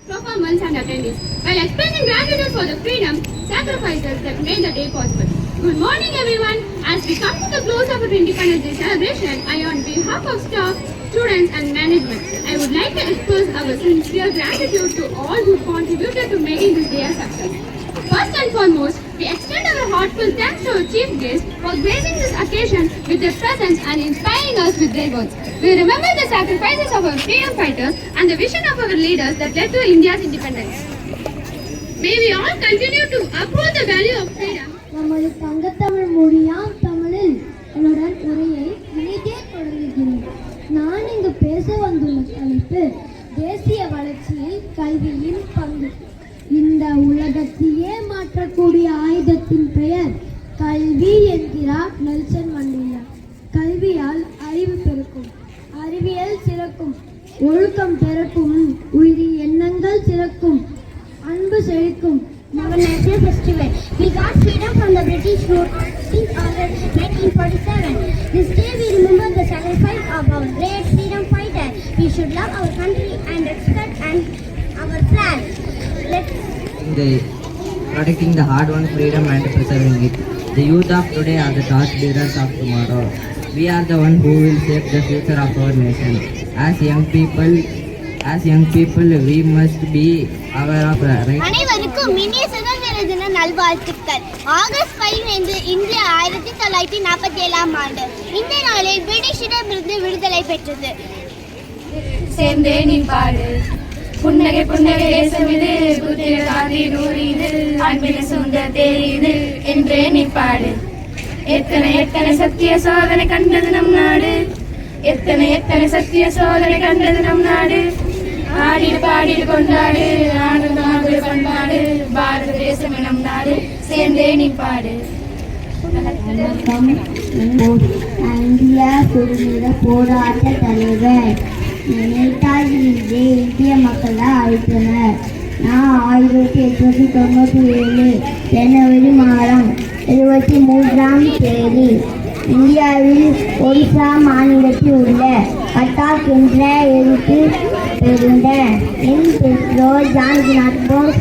performance and attendees while expressing gratitude for the freedom sacrifices that made the day possible. Good morning everyone. As we come to the close of our Independence Day celebration, on behalf of staff, students and management, I would like to express our sincere gratitude to all who contributed to making this day a success. First and foremost, we extend our heartfelt thanks to our chief guest for gracing this occasion with their presence and inspiring us with their words. We remember the sacrifices of our freedom fighters and the vision of our leaders that led to India's independence. May we all continue to uphold the value of freedom. நமது தங்கத்தமிழ் மொழியாம் தமிழில் என்னுடன் உரையை இனிதே தொடங்குகிறேன். நான் இங்கு பேச வந்துள்ள தலைப்பு தேசிய வளர்ச்சியில் கல்வியின் பங்கு. இந்த உலகத்தையே மாற்றக்கூடிய ஆயுதத்தின் பெயர் கல்வி என்கிறார் நெல்சன் மண்டேலா. கல்வியால் அறிவு பெருக்கும், அறிவியல் சிறக்கும், ஒழுக்கம் பெருக்கும், உயிரி எண்ணங்கள் சிறக்கும், அன்பு செழிக்கும். Our national festival. We got freedom from the British rule on 15th August 1947. This day we remember the sacrifice of our great freedom fighters. We should love our country and respect our flag. Protecting the hard-won freedom and preserving it. The youth of today are the torch bearers of tomorrow. We are the one who will shape the future of our nation. As young people, we must be aware of rights. அனைவருக்கும் இனிய சுதந்திர தின நல்வாழ்த்துக்கள். August 15 India 1947 ஆண்டு இந்த நாளில் பிரிட்டிஷிடமிருந்து விடுதலை பெற்றது. சேர்ந்தே நிற்பாடு புன்னகை புன்னகை தேசம் இது, புத்திர காந்தி நூறு இது, அன்பின் சூழ்ந்த தேர் இது என்றே நிற்பாடு. எத்தனை எத்தனை சத்திய சோதனை கண்டது நம் நாடு, எத்தனை எத்தனை சத்திய சோதனை கண்டது நம் நாடு. ஆடிடு பாடிடு கொண்டாடு, ஆனந்தமாக கொண்டாடு, பாரத தேசம் நம் நாடு, சேர்ந்தே நிற்பாடு. இந்தியா சுதந்திர போராட்ட தலைவர் நேதாஜி இந்திய மக்களை அழைத்தனர். நான் 1897 ஜனவரி மாதம் 23ஆம் தேதி இந்தியாவில் ஒடிசா மாநிலத்தில் உள்ள கட்டாக் என்ற எழுத்து பெறுந்த என் பெற்றோர் ஜானகிநாத் போஸ்